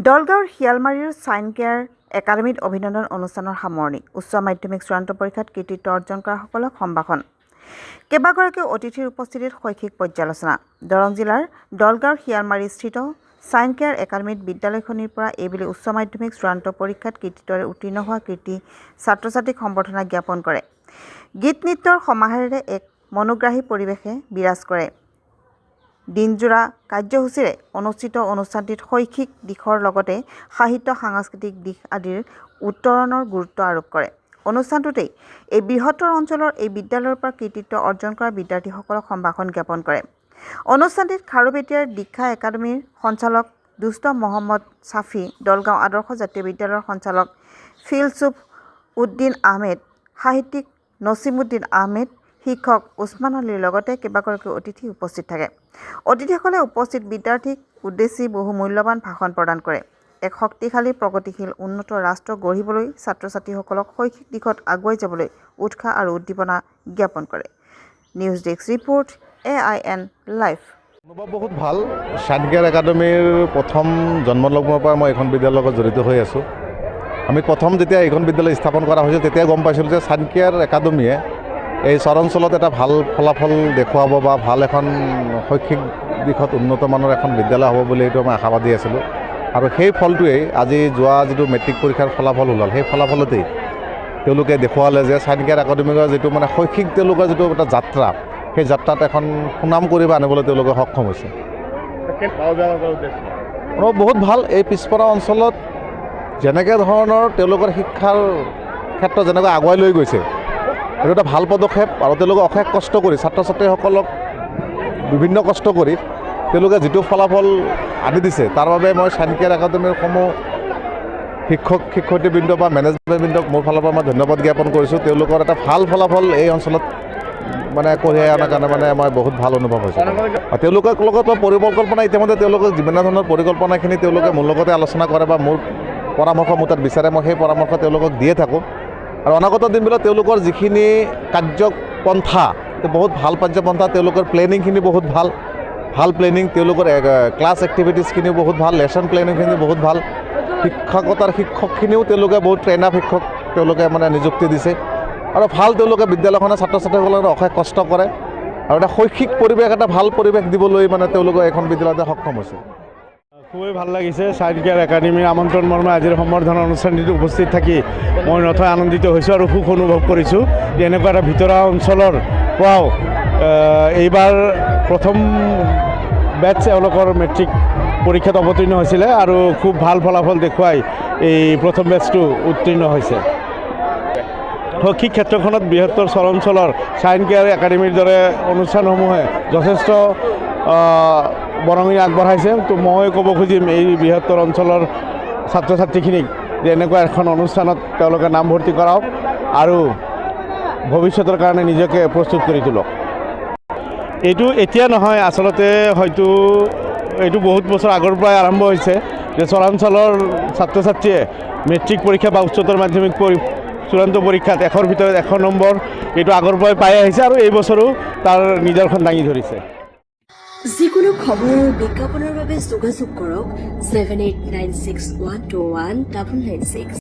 দলগাঁৱৰ শিয়ালমাৰীৰ sign care একাডেমীত অভিনন্দন অনুষ্ঠানৰ সামৰণি উচ্চ মাধ্যমিক চূড়ান্ত পৰীক্ষাত কৃতিত্ব অৰ্জন কৰাসকলক সম্ভাষণ কেইবাগৰাকী অতিথিৰ উপস্থিতিত শৈক্ষিক পৰ্যালোচনা দৰং জিলাৰ দলগাঁৱৰ শিয়ালমাৰীস্থিত ছাইন কেয়াৰ একাডেমীত বিদ্যালয়খনিৰ পৰা এইবেলি উচ্চ মাধ্যমিক চূড়ান্ত পৰীক্ষাত কৃতিত্বৰে উত্তীৰ্ণ হোৱা কৃতি ছাত্ৰ-ছাত্ৰীক সম্বৰ্ধনা জ্ঞাপন কৰে গীত নৃত্যৰ সমাহাৰেৰে এক মনোগ্ৰাহী পৰিৱেশে বিৰাজ কৰে দিনজোৰা কাৰ্যসূচীৰে অনুষ্ঠিত অনুষ্ঠানটিত শৈক্ষিক দিশৰ লগতে সাহিত্য সাংস্কৃতিক দিশ আদিৰ উত্তৰণৰ গুৰুত্ব আৰোপ কৰে অনুষ্ঠানটোতেই এই বৃহত্তৰ অঞ্চলৰ এই বিদ্যালয়ৰ পৰা কৃতিত্ব অৰ্জন কৰা বিদ্যাৰ্থীসকলক সম্ভাষণ জ্ঞাপন কৰে অনুষ্ঠানটিত খাৰুপেটীয়াৰ দীক্ষা একাডেমীৰ সঞ্চালক দুষ্ট মহম্মদ ছাফি দলগাঁও আদৰ্শ জাতীয় বিদ্যালয়ৰ সঞ্চালক ফিলছুফ উদ্দিন আহমেদ সাহিত্যিক নছিমুদ্দিন আহমেদ শিক্ষক উছমান আলীৰ লগতে কেইবাগৰাকী অতিথি উপস্থিত থাকে অতিথিসকলে উপস্থিত বিদ্যাৰ্থীক উদ্দেশ্যি বহু মূল্যৱান ভাষণ প্ৰদান কৰে এক শক্তিশালী প্ৰগতিশীল উন্নত ৰাষ্ট্ৰ গঢ়িবলৈ ছাত্ৰ-ছাত্ৰীসকলক শৈক্ষিক দিশত আগুৱাই যাবলৈ উৎসাহ আৰু উদ্দীপনা জ্ঞাপন কৰে news desk report AIN live অনুভৱ বহুত ভাল ছাইন কেয়াৰ একাডেমীৰ প্ৰথম জন্মলগ্নৰ পৰা মই এখন বিদ্যালয়ৰ লগত জড়িত হৈ আছোঁ আমি প্ৰথম যেতিয়া এইখন বিদ্যালয় স্থাপন কৰা হৈছিল তেতিয়া গম পাইছিলোঁ যে ছাইন কেয়াৰ একাডেমীয়ে এই চৰাঞ্চলত এটা ভাল ফলাফল দেখুৱাব বা ভাল এখন শৈক্ষিক দিশত উন্নতমানৰ এখন বিদ্যালয় হ'ব বুলি এইটো মই আশাবাদী আছিলোঁ আৰু সেই ফলটোৱেই আজি যোৱা যিটো মেট্ৰিক পৰীক্ষাৰ ফলাফল ওলাল সেই ফলাফলতেই তেওঁলোকে দেখুৱালে যে ছাইন কেয়াৰ একাডেমীৰ যিটো মানে শৈক্ষিক তেওঁলোকৰ যিটো এটা যাত্ৰা সেই যাত্ৰাত এখন সুনাম কৰিব আনিবলৈ তেওঁলোকে সক্ষম হৈছে বহুত ভাল এই পিছপৰা অঞ্চলত যেনেকৈ ধৰণৰ তেওঁলোকৰ শিক্ষাৰ ক্ষেত্ৰত যেনেকৈ আগুৱাই লৈ গৈছে এইটো এটা ভাল পদক্ষেপ আৰু তেওঁলোকে অশেষ কষ্ট কৰি ছাত্ৰ ছাত্ৰীসকলক বিভিন্ন কষ্ট কৰি তেওঁলোকে যিটো ফলাফল আনি দিছে তাৰ বাবে মই ছাইন কেয়াৰ একাডেমীৰ সমূহ শিক্ষক শিক্ষয়িত্ৰীবৃন্দ বা মেনেজমেণ্টবৃন্দক মোৰ ফালৰ পৰা মই ধন্যবাদ জ্ঞাপন কৰিছোঁ তেওঁলোকৰ এটা ভাল ফলাফল এই অঞ্চলত মানে কঢ়িয়াই অনাৰ কাৰণে মানে মই বহুত ভাল অনুভৱ হৈছে তেওঁলোকৰ লগত মই পৰিকল্পনা ইতিমধ্যে তেওঁলোকে বিভিন্ন ধৰণৰ পৰিকল্পনাখিনি তেওঁলোকে মোৰ লগতে আলোচনা কৰে বা মোৰ পৰামৰ্শ মোৰ তাত বিচাৰে মই সেই পৰামৰ্শ তেওঁলোকক দিয়ে থাকোঁ আৰু অনাগত দিনবিলাক তেওঁলোকৰ যিখিনি কাৰ্যপন্থা বহুত ভাল কাৰ্যপন্থা তেওঁলোকৰ প্লেনিংখিনি বহুত ভাল প্লেনিং তেওঁলোকৰ ক্লাছ এক্টিভিটিছখিনিও বহুত ভাল লেচন প্লেনিংখিনি বহুত ভাল শিক্ষকতাৰ শিক্ষকখিনিও তেওঁলোকে বহুত ট্ৰেইন আপ শিক্ষক তেওঁলোকে মানে নিযুক্তি দিছে আৰু ভাল তেওঁলোকে বিদ্যালয়খনে ছাত্ৰ ছাত্ৰীসকলক অশেষ কষ্ট কৰে আৰু এটা শৈক্ষিক পৰিৱেশ এটা ভাল পৰিৱেশ দিবলৈ মানে তেওঁলোকে এখন বিদ্যালয়তে সক্ষম হৈছে খুবই ভাল লাগিছে ছাইন কেয়াৰ একাডেমীৰ আমন্ত্ৰণ মৰ্মে আজিৰ সম্বৰ্ধনা অনুষ্ঠানটিত উপস্থিত থাকি মই নথৈ আনন্দিত হৈছোঁ আৰু সুখ অনুভৱ কৰিছোঁ যে এনেকুৱা এটা ভিতৰুৱা অঞ্চলৰ পৰাও এইবাৰ প্ৰথম বেটছ এওঁলোকৰ মেট্ৰিক পৰীক্ষাত অৱতীৰ্ণ হৈছিলে আৰু খুব ভাল ফলাফল দেখুৱাই এই প্ৰথম বেটছটো উত্তীৰ্ণ হৈছে শৈক্ষিক ক্ষেত্ৰখনত বৃহত্তৰ চৰাঞ্চলৰ ছাইন কেয়াৰ একাডেমীৰ দৰে অনুষ্ঠানসমূহে যথেষ্ট বৰঙণি আগবঢ়াইছে তো মই ক'ব খুজিম এই বৃহত্তৰ অঞ্চলৰ ছাত্ৰ ছাত্ৰীখিনিক যে এনেকুৱা এখন অনুষ্ঠানত তেওঁলোকে নামভৰ্তি কৰাওক আৰু ভৱিষ্যতৰ কাৰণে নিজকে প্ৰস্তুত কৰি তোলক এইটো এতিয়া নহয় আচলতে হয়তো এইটো বহুত বছৰ আগৰ পৰাই আৰম্ভ হৈছে যে চৰাঞ্চলৰ ছাত্ৰ ছাত্ৰীয়ে মেট্ৰিক পৰীক্ষা বা উচ্চতৰ মাধ্যমিক চূড়ান্ত পৰীক্ষাত 100ৰ ভিতৰত 100 নম্বৰ এইটো আগৰ পৰাই পাই আহিছে আৰু এই বছৰো তাৰ নিদৰ্শন দাঙি ধৰিছে যিকোনো খবৰ আৰু বিজ্ঞাপনৰ বাবে যোগাযোগ কৰক 7896121996